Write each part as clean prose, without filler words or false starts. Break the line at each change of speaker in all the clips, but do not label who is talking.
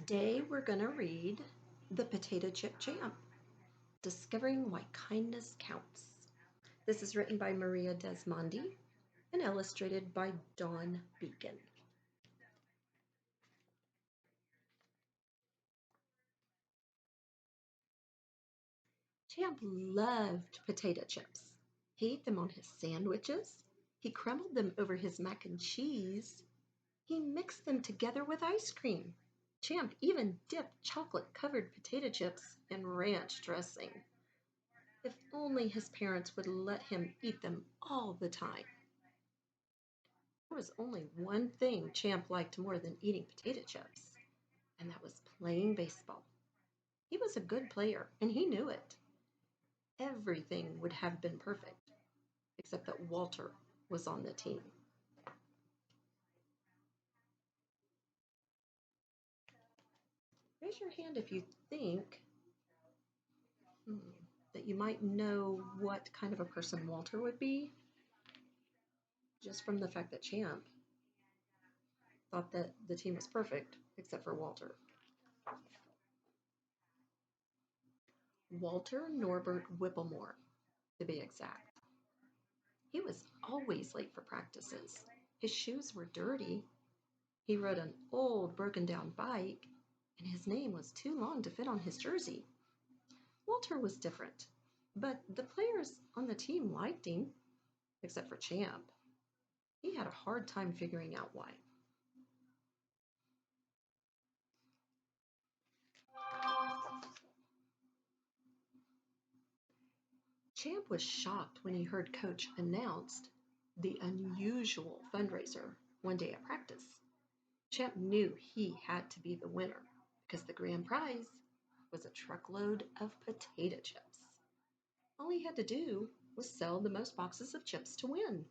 Today we're going to read The Potato Chip Champ, Discovering Why Kindness Counts. This is written by Maria Desmondi and illustrated by Dawn Beacon. Champ loved potato chips. He ate them on his sandwiches. He crumbled them over his mac and cheese. He mixed them together with ice cream. Champ even dipped chocolate-covered potato chips in ranch dressing. If only his parents would let him eat them all the time. There was only one thing Champ liked more than eating potato chips, and that was playing baseball. He was a good player, and he knew it. Everything would have been perfect, except that Walter was on the team. Raise your hand if you think that you might know what kind of a person Walter would be, just from the fact that Champ thought that the team was perfect, except for Walter. Walter Norbert Whipplemore, to be exact. He was always late for practices. His shoes were dirty. He rode an old broken down bike, and his name was too long to fit on his jersey. Walter was different, but the players on the team liked him, except for Champ. He had a hard time figuring out why. Champ was shocked when he heard Coach announced the unusual fundraiser one day at practice. Champ knew he had to be the winner because the grand prize was a truckload of potato chips. All he had to do was sell the most boxes of chips to win.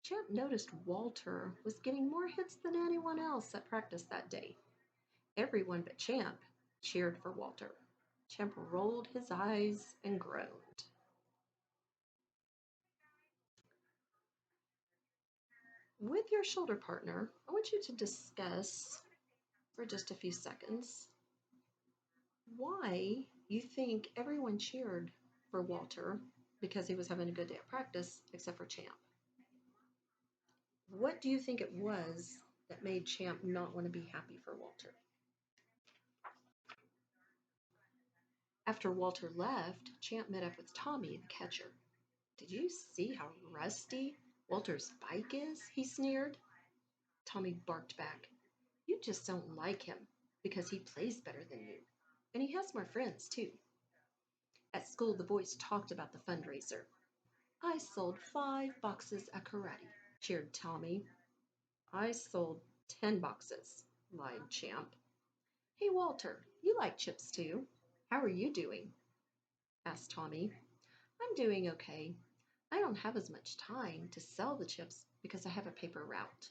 Champ noticed Walter was getting more hits than anyone else at practice that day. Everyone but Champ cheered for Walter. Champ rolled his eyes and groaned. With your shoulder partner, I want you to discuss for just a few seconds why you think everyone cheered for Walter because he was having a good day at practice, except for Champ. What do you think it was that made Champ not want to be happy for Walter? After Walter left, Champ met up with Tommy, the catcher. Did you see how rusty Walter's bike is? He sneered. Tommy barked back. You just don't like him because he plays better than you. And he has more friends, too. At school, the boys talked about the fundraiser. I sold 5 boxes at karate, cheered Tommy. I sold 10 boxes, lied Champ. Hey, Walter, you like chips, too. How are you doing? Asked Tommy. I'm doing okay. I don't have as much time to sell the chips because I have a paper route,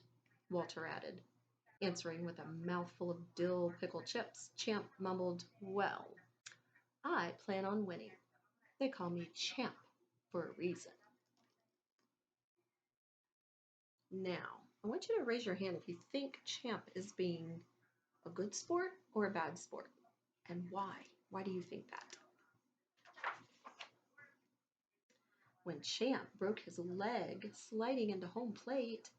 Walter added. Answering with a mouthful of dill pickle chips, Champ mumbled, well, I plan on winning. They call me Champ for a reason. Now, I want you to raise your hand if you think Champ is being a good sport or a bad sport, and why. Why do you think that? When Champ broke his leg sliding into home plate,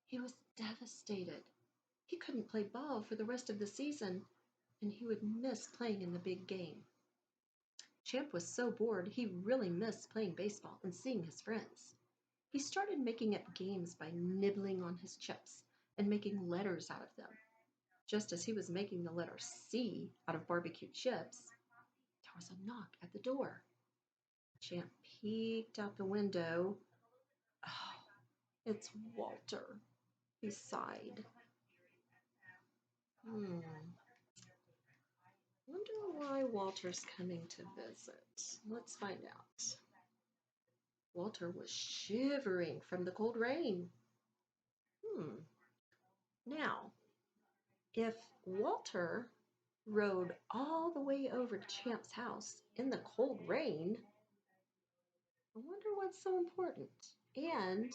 he was devastated. He couldn't play ball for the rest of the season, and he would miss playing in the big game. Champ was so bored he really missed playing baseball and seeing his friends. He started making up games by nibbling on his chips and making letters out of them. Just as he was making the letter C out of barbecue chips, there was a knock at the door. Champ peeked out the window. Oh, it's Walter, he sighed. Wonder why Walter's coming to visit. Let's find out. Walter was shivering from the cold rain. Now, if Walter rode all the way over to Champ's house in the cold rain, I wonder what's so important. And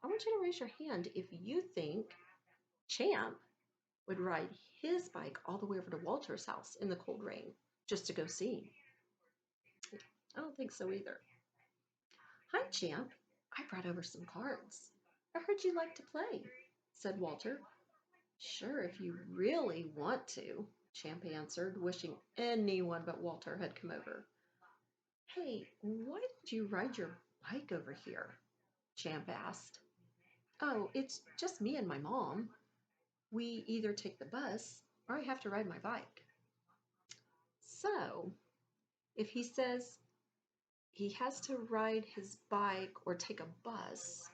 I want you to raise your hand if you think Champ would ride his bike all the way over to Walter's house in the cold rain just to go see him. I don't think so either. Hi, Champ. I brought over some cards. I heard you like to play, said Walter. Sure, if you really want to, Champ answered, wishing anyone but Walter had come over. Hey, why did you ride your bike over here? Champ asked. Oh, it's just me and my mom. We either take the bus or I have to ride my bike. So, if he says he has to ride his bike or take a bus,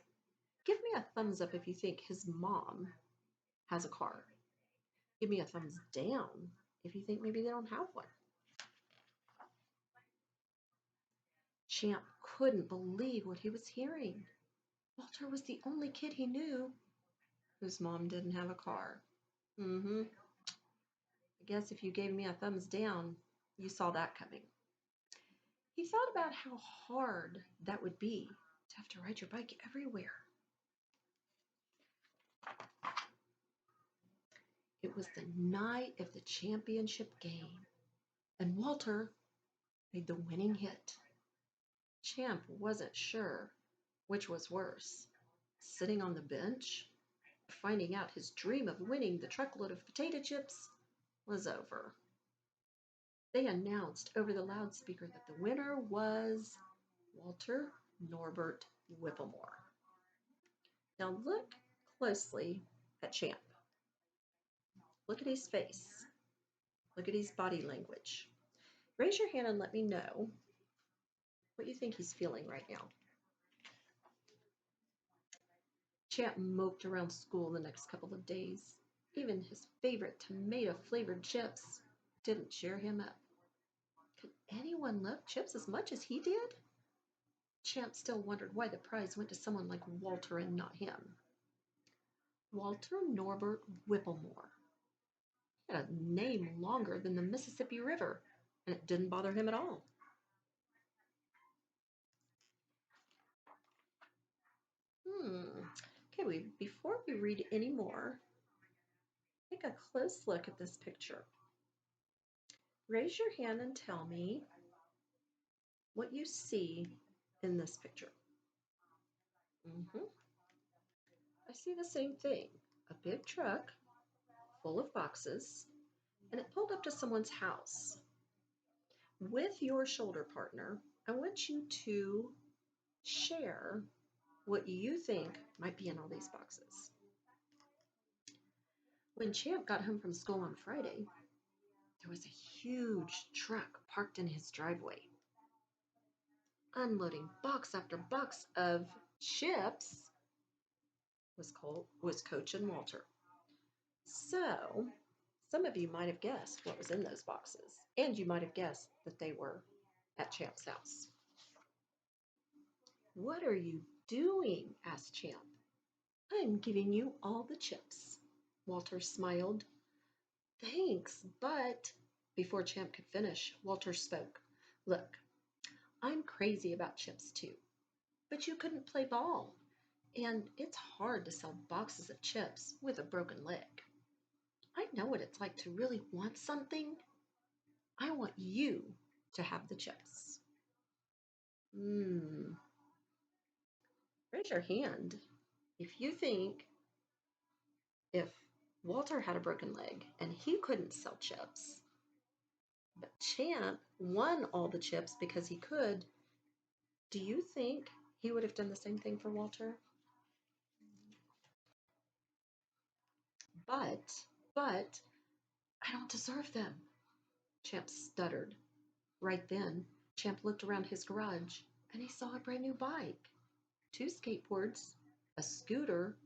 give me a thumbs up if you think his mom has a car. Give me a thumbs down if you think maybe they don't have one. Champ couldn't believe what he was hearing. Walter was the only kid he knew whose mom didn't have a car. I guess if you gave me a thumbs down, you saw that coming. He thought about how hard that would be to have to ride your bike everywhere. It was the night of the championship game, and Walter made the winning hit. Champ wasn't sure which was worse, sitting on the bench, finding out his dream of winning the truckload of potato chips was over. They announced over the loudspeaker that the winner was Walter Norbert Whipplemore. Now look closely at Champ. Look at his face. Look at his body language. Raise your hand and let me know what you think he's feeling right now. Champ moped around school the next couple of days. Even his favorite tomato-flavored chips didn't cheer him up. Could anyone love chips as much as he did? Champ still wondered why the prize went to someone like Walter and not him. Walter Norbert Whipplemore. He had a name longer than the Mississippi River, and it didn't bother him at all. Okay, before we read any more, take a close look at this picture. Raise your hand and tell me what you see in this picture. I see the same thing, a big truck full of boxes, and it pulled up to someone's house. With your shoulder partner, I want you to share what you think might be in all these boxes. When Champ got home from school on Friday, there was a huge truck parked in his driveway, unloading box after box of chips was Coach and Walter. So, some of you might have guessed what was in those boxes, and you might have guessed that they were at Champ's house. What are you doing? Asked Champ. I'm giving you all the chips. Walter smiled. Thanks, but... Before Champ could finish, Walter spoke. Look, I'm crazy about chips too, but you couldn't play ball, and it's hard to sell boxes of chips with a broken leg. I know what it's like to really want something. I want you to have the chips. Raise your hand if you think if Walter had a broken leg and he couldn't sell chips, but Champ won all the chips because he could, do you think he would have done the same thing for Walter? But, I don't deserve them, Champ stuttered. Right then, Champ looked around his garage and he saw a brand new bike, 2 skateboards, a scooter,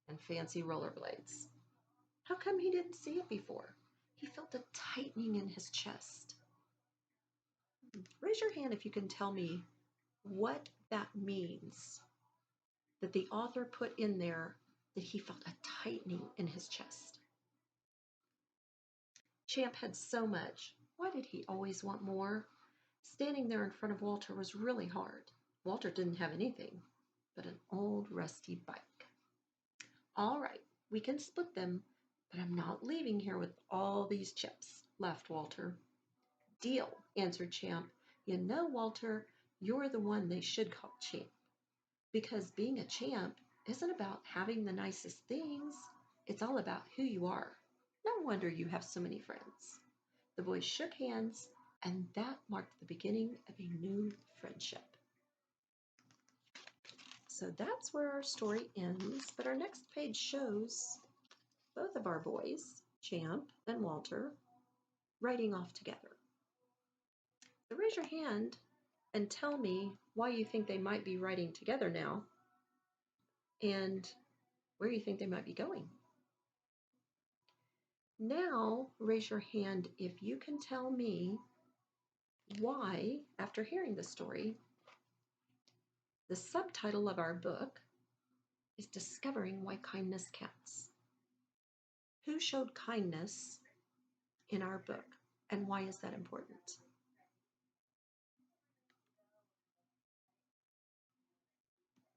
and fancy rollerblades. How come he didn't see it before? He felt a tightening in his chest. Raise your hand if you can tell me what that means, that the author put in there that he felt a tightening in his chest. Champ had so much. Why did he always want more? Standing there in front of Walter was really hard. Walter didn't have anything but an old rusty bike. All right, we can split them But I'm not leaving here with all these chips, laughed Walter. Deal, answered Champ. You know, Walter, you're the one they should call Champ. Because being a champ isn't about having the nicest things, it's all about who you are. No wonder you have so many friends. The boys shook hands, and that marked the beginning of a new friendship. So that's where our story ends, but our next page shows both of our boys, Champ and Walter, riding off together. So raise your hand and tell me why you think they might be riding together now and where you think they might be going. Now, raise your hand if you can tell me why, after hearing the story, the subtitle of our book is Discovering Why Kindness Counts. Who showed kindness in our book, and why is that important?